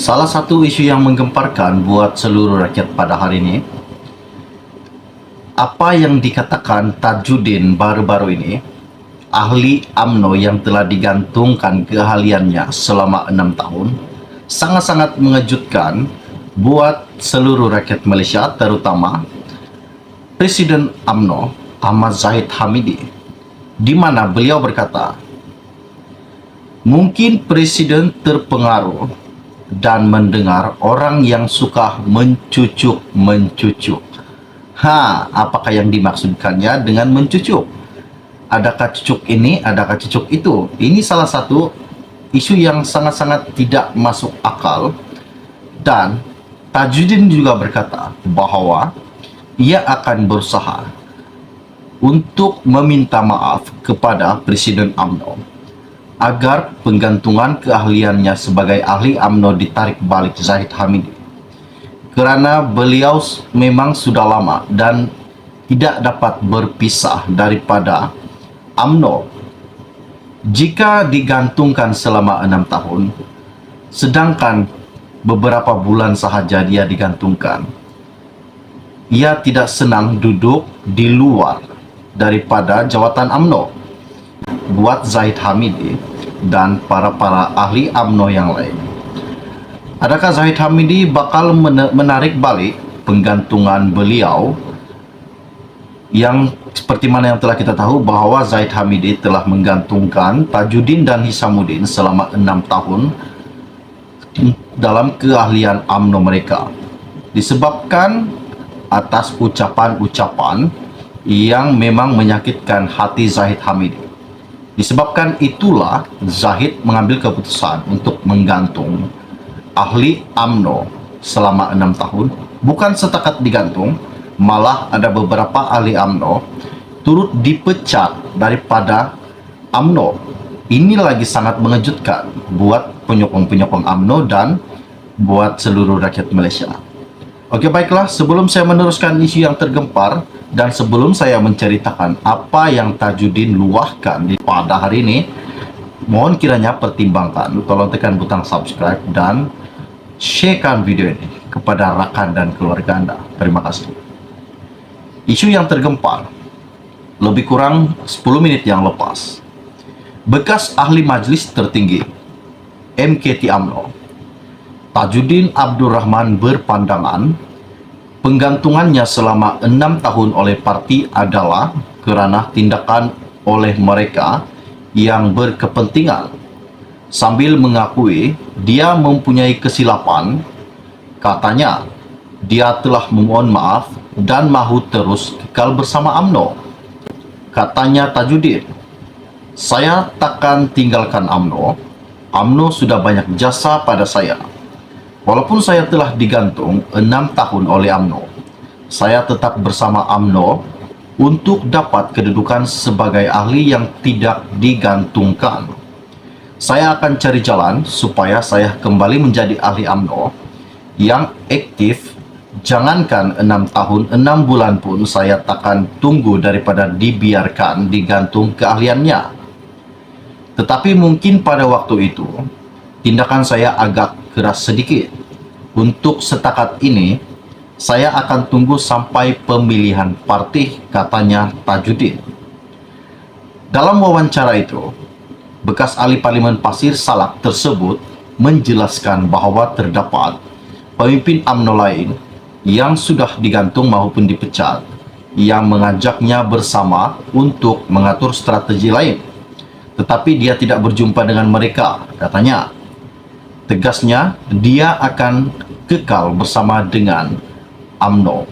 Salah satu isu yang menggemparkan buat seluruh rakyat pada hari ini, apa yang dikatakan Tajudin baru-baru ini, ahli UMNO yang telah digantungkan keahliannya selama 6 tahun, sangat-sangat mengejutkan buat seluruh rakyat Malaysia, terutama Presiden UMNO Ahmad Zahid Hamidi, di mana beliau berkata, mungkin Presiden terpengaruh dan mendengar orang yang suka mencucuk. Apakah yang dimaksudkannya dengan mencucuk? Adakah cucuk ini, adakah cucuk itu? Ini salah satu isu yang sangat-sangat tidak masuk akal. Dan Tajudin juga berkata bahwa ia akan berusaha untuk meminta maaf kepada Presiden UMNO agar penggantungan keahliannya sebagai ahli UMNO ditarik balik Zahid Hamidi, kerana beliau memang sudah lama dan tidak dapat berpisah daripada UMNO. Jika digantungkan selama 6 tahun, sedangkan beberapa bulan sahaja dia digantungkan, ia tidak senang duduk di luar daripada jawatan UMNO. Buat Zahid Hamidi dan para ahli UMNO yang lain, adakah Zahid Hamidi bakal menarik balik penggantungan beliau, yang seperti mana yang telah kita tahu bahwa Zahid Hamidi telah menggantungkan Tajudin dan Hisamuddin selama 6 tahun dalam keahlian UMNO mereka, disebabkan atas ucapan-ucapan yang memang menyakitkan hati Zahid Hamidi. Disebabkan itulah Zahid mengambil keputusan untuk menggantung ahli UMNO selama 6 tahun. Bukan setakat digantung, malah ada beberapa ahli UMNO turut dipecat daripada UMNO. Ini lagi sangat mengejutkan buat penyokong-penyokong UMNO dan buat seluruh rakyat Malaysia. Oke, baiklah, sebelum saya meneruskan isu yang tergempar dan sebelum saya menceritakan apa yang Tajudin luahkan pada hari ini, mohon kiranya pertimbangkan, tolong tekan butang subscribe dan sharekan video ini kepada rakan dan keluarga Anda. Terima kasih. Isu yang tergempar lebih kurang 10 menit yang lepas. Bekas ahli majlis tertinggi MKT UMNO Tajudin Abdul Rahman berpandangan penggantungannya selama 6 tahun oleh parti adalah kerana tindakan oleh mereka yang berkepentingan. Sambil mengakui dia mempunyai kesilapan, katanya dia telah memohon maaf dan mahu terus kekal bersama UMNO. Katanya Tajudin, saya takkan tinggalkan UMNO. UMNO sudah banyak jasa pada saya. Walaupun saya telah digantung 6 tahun oleh UMNO, saya tetap bersama UMNO untuk dapat kedudukan sebagai ahli yang tidak digantungkan. Saya akan cari jalan supaya saya kembali menjadi ahli UMNO yang aktif. Jangankan 6 tahun, 6 bulan pun saya takkan tunggu daripada dibiarkan digantung keahliannya. Tetapi mungkin pada waktu itu tindakan saya agak keras sedikit. Untuk setakat ini, saya akan tunggu sampai pemilihan parti, katanya Tajudin. Dalam wawancara itu, bekas ahli Parlimen Pasir Salak tersebut menjelaskan bahawa terdapat pemimpin UMNO lain yang sudah digantung maupun dipecat yang mengajaknya bersama untuk mengatur strategi lain. Tetapi dia tidak berjumpa dengan mereka, katanya. Tegasnya, dia akan kekal bersama dengan UMNO.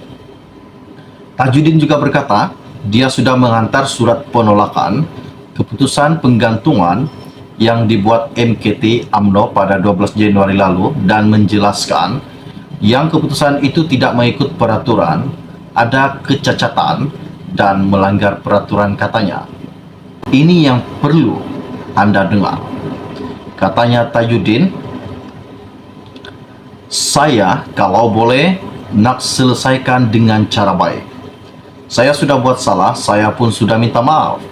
Tajudin juga berkata, dia sudah menghantar surat penolakan keputusan penggantungan yang dibuat MKT UMNO pada 12 Januari lalu dan menjelaskan yang keputusan itu tidak mengikut peraturan, ada kecacatan dan melanggar peraturan, katanya. Ini yang perlu Anda dengar. Katanya Tajudin, saya kalau boleh nak selesaikan dengan cara baik. Saya sudah buat salah, saya pun sudah minta maaf.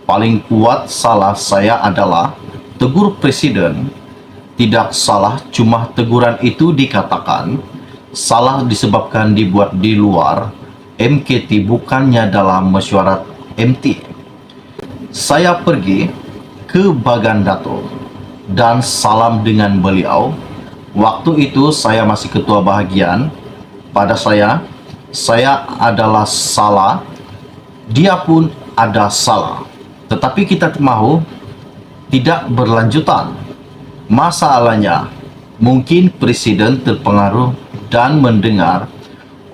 Paling kuat salah saya adalah tegur Presiden tidak salah, cuma teguran itu dikatakan salah disebabkan dibuat di luar MKT, bukannya dalam mesyuarat MT. Saya pergi ke Bagan Dato dan salam dengan beliau. Waktu itu saya masih ketua bahagian. Pada saya adalah salah, dia pun ada salah. Tetapi kita mahu tidak berlanjutan. Masalahnya, mungkin presiden terpengaruh dan mendengar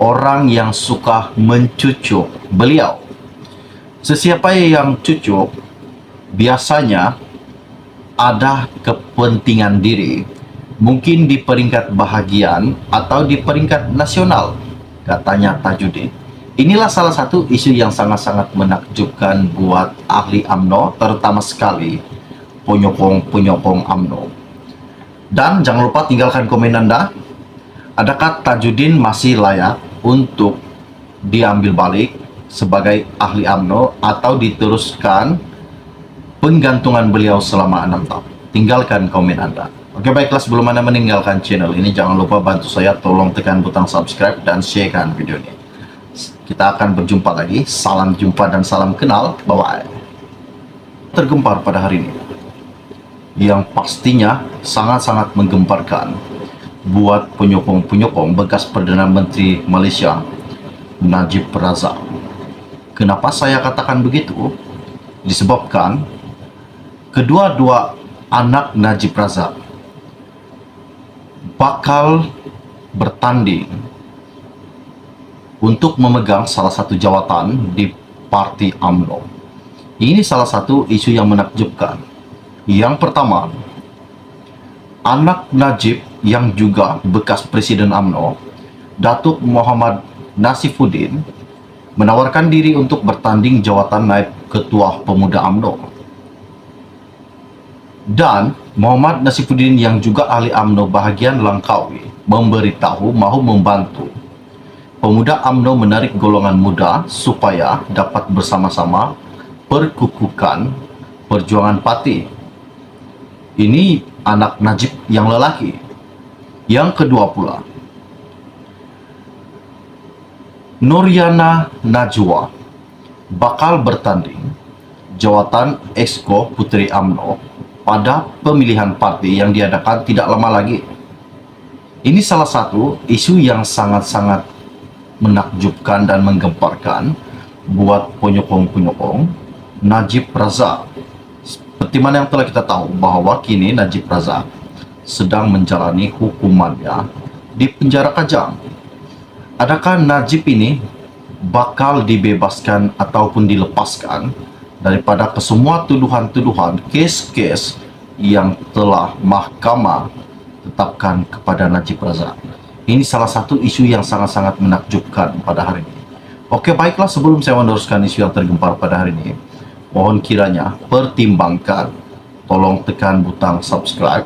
orang yang suka mencucuk beliau. Sesiapa yang cucuk biasanya ada kepentingan diri, mungkin di peringkat bahagian atau di peringkat nasional, katanya Tajudin. Inilah salah satu isu yang sangat-sangat menakjubkan buat ahli UMNO, terutama sekali penyokong UMNO. Dan jangan lupa tinggalkan komen Anda. Adakah Tajudin masih layak untuk diambil balik sebagai ahli UMNO atau diteruskan penggantungan beliau selama 6 tahun? Tinggalkan komen Anda. Oke, baiklah, sebelum Anda meninggalkan channel ini, jangan lupa bantu saya, tolong tekan butang subscribe dan sharekan video ini. Kita akan berjumpa lagi. Salam jumpa dan salam kenal. Bye-bye. Tergempar pada hari ini, yang pastinya sangat-sangat menggemparkan buat penyokong bekas Perdana Menteri Malaysia, Najib Razak. Kenapa saya katakan begitu? Disebabkan kedua-dua anak Najib Razak bakal bertanding untuk memegang salah satu jawatan di parti UMNO. Ini salah satu isu yang menakjubkan. Yang pertama, anak Najib yang juga bekas Presiden UMNO, Datuk Muhammad Nasifuddin, menawarkan diri untuk bertanding jawatan naib Ketua Pemuda UMNO. Dan Muhammad Nasifuddin yang juga ahli UMNO bahagian Langkawi memberitahu mahu membantu pemuda UMNO menarik golongan muda supaya dapat bersama-sama perkukuhkan perjuangan parti. Ini anak Najib yang lelaki. Yang kedua pula, Nuriana Najwa bakal bertanding jawatan Exco Puteri UMNO pada pemilihan parti yang diadakan tidak lama lagi. Ini salah satu isu yang sangat-sangat menakjubkan dan menggemparkan buat penyokong Najib Razak. Seperti mana yang telah kita tahu bahwa kini Najib Razak sedang menjalani hukumannya di penjara Kajang. Adakah Najib ini bakal dibebaskan ataupun dilepaskan daripada kesemua tuduhan-tuduhan, kes-kes yang telah mahkamah tetapkan kepada Najib Razak? Ini salah satu isu yang sangat-sangat menakjubkan pada hari ini. Oke, baiklah, sebelum saya meneruskan isu yang tergempar pada hari ini, mohon kiranya pertimbangkan, tolong tekan butang subscribe